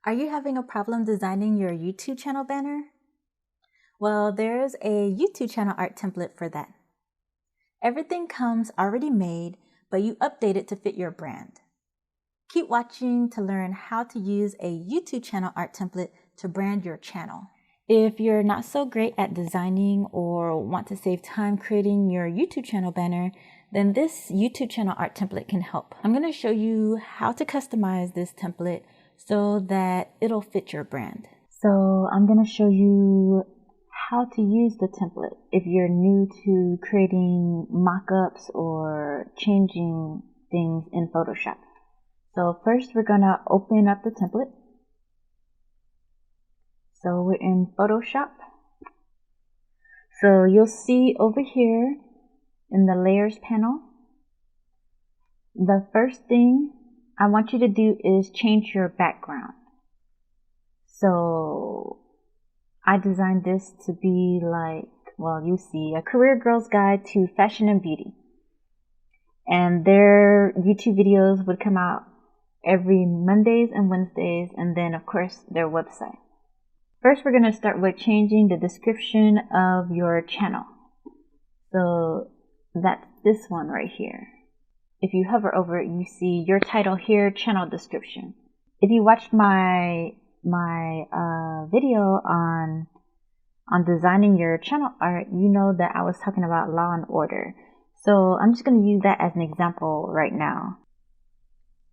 Are you having a problem designing your YouTube channel banner? Well, there's a YouTube channel art template for that. Everything comes already made, but you update it to fit your brand. Keep watching to learn how to use a YouTube channel art template to brand your channel. If you're not so great at designing or want to save time creating your YouTube channel banner, then this YouTube channel art template can help. I'm going to show you how to customize this template so that it'll fit your brand. So I'm going to show you how to use the template if you're new to creating mock-ups or changing things in Photoshop. So first we're going to open up the template. So we're in Photoshop. So you'll see over here in the layers panel, the first thing I want you to do is change your background. So I designed this to be like, well, you see, a career girl's guide to fashion and beauty. And their YouTube videos would come out every Mondays and Wednesdays, and then of course their website. First, we're going to start with changing the description of your channel. So that's this one right here. If you hover over it, you see your title here, channel description. If you watched my video on designing your channel art, you know that I was talking about Law and Order. So I'm just going to use that as an example right now.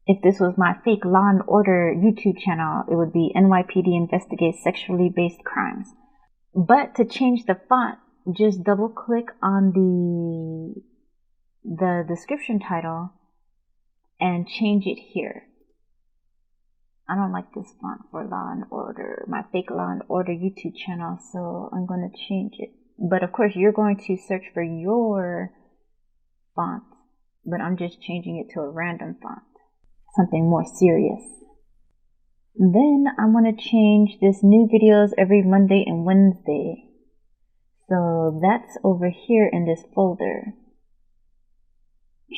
If this was my fake Law and Order YouTube channel, it would be NYPD Investigates Sexually Based Crimes. But to change the font, just double click on the description title and change it here. I don't like this font for Law and Order, my fake Law and Order YouTube channel, so I'm going to change it. But of course, you're going to search for your font, but I'm just changing it to a random font, something more serious. Then I want to change this new videos every Monday and Wednesday. So that's over here in this folder.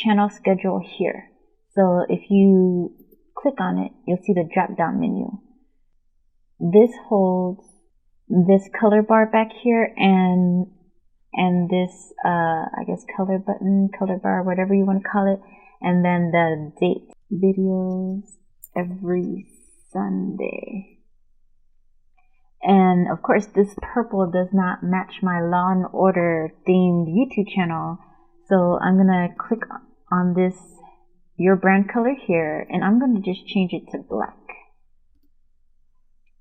Channel schedule here. So if you click on it, you'll see the drop down menu. This holds this color bar back here and this I guess color button, color bar, whatever you want to call it, and then the date. Videos every Sunday. And of course this purple does not match my Law and Order themed YouTube channel, so I'm gonna click on this your brand color here, and I'm going to just change it to black.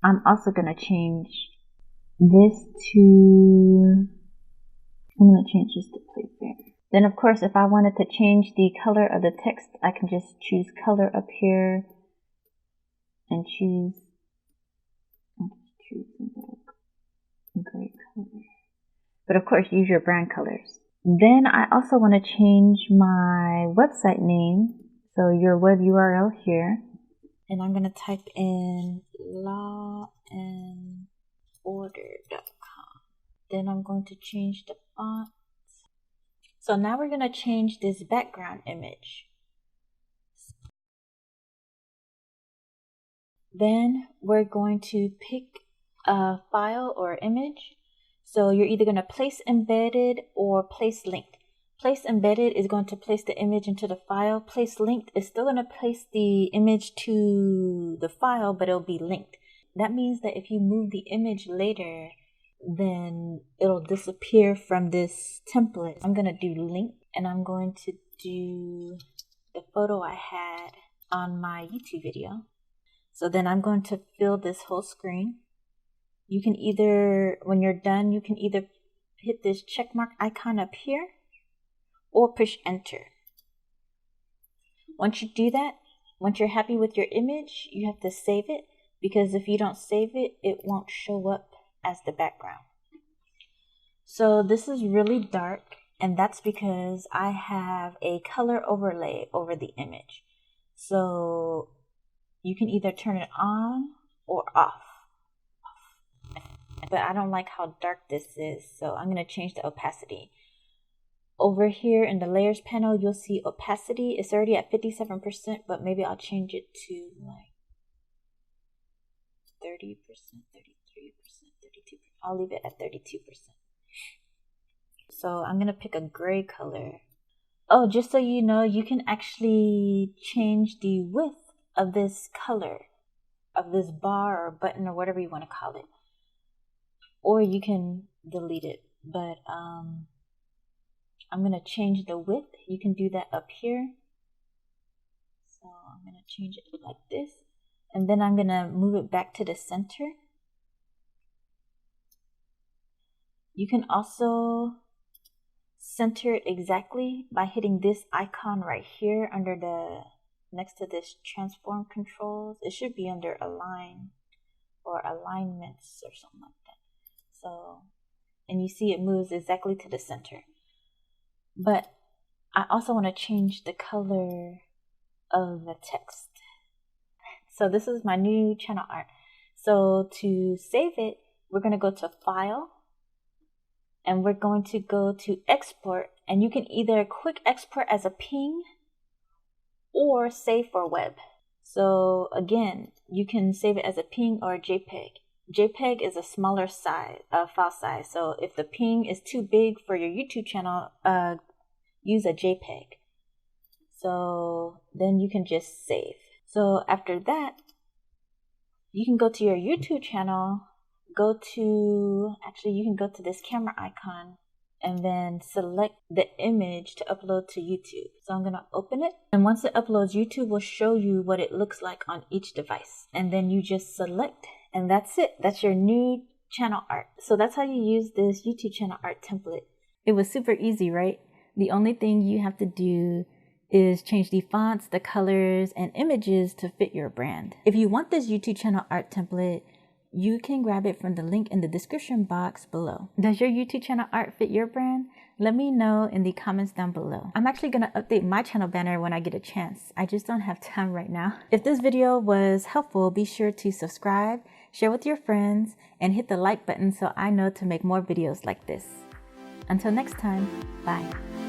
I'm also going to change this to, I'm going to change this to Play Fair. Then of course, if I wanted to change the color of the text, I can just choose color up here and choose a gray color. But of course, use your brand colors. Then I also want to change my website name. So your web URL here. And I'm going to type in lawandorder.com. Then I'm going to change the font. So now we're going to change this background image. Then we're going to pick a file or image. So you're either going to place embedded or place linked. Place embedded is going to place the image into the file. Place linked is still going to place the image to the file, but it'll be linked. That means that if you move the image later, then it'll disappear from this template. I'm going to do linked, and I'm going to do the photo I had on my YouTube video. So then I'm going to fill this whole screen. You can either, when you're done, you can either hit this check mark icon up here or push enter. Once you do that, once you're happy with your image, you have to save it, because if you don't save it, it won't show up as the background. So this is really dark, and that's because I have a color overlay over the image. So you can either turn it on or off. But I don't like how dark this is, so I'm going to change the opacity. Over here in the layers panel, you'll see opacity. It's already at 57%, but maybe I'll change it to like 30%, 33%, 32%. I'll leave it at 32%. So I'm going to pick a gray color. Oh, just so you know, you can actually change the width of this color, of this bar or button or whatever you want to call it. Or you can delete it. But I'm going to change the width. You can do that up here. So I'm going to change it like this. And then I'm going to move it back to the center. You can also center it exactly by hitting this icon right here under the, next to this transform controls. It should be under align or alignments or something like that. So, and you see it moves exactly to the center. But I also want to change the color of the text. So this is my new channel art. So to save it, we're going to go to File, and we're going to go to Export, and you can either quick export as a PNG or save for web. So again, you can save it as a PNG or a JPEG. JPEG is a smaller size, file size. So if the PNG is too big for your YouTube channel, use a JPEG. So then you can just save. So after that, you can go to your YouTube channel, you can go to this camera icon and then select the image to upload to YouTube. So I'm going to open it. And once it uploads, YouTube will show you what it looks like on each device. And then you just select, and that's it. That's your new channel art. So that's how you use this YouTube channel art template. It was super easy, right? The only thing you have to do is change the fonts, the colors, and images to fit your brand. If you want this YouTube channel art template, you can grab it from the link in the description box below. Does your YouTube channel art fit your brand? Let me know in the comments down below. I'm actually going to update my channel banner when I get a chance. I just don't have time right now. If this video was helpful, be sure to subscribe, share with your friends, and hit the like button so I know to make more videos like this. Until next time, bye.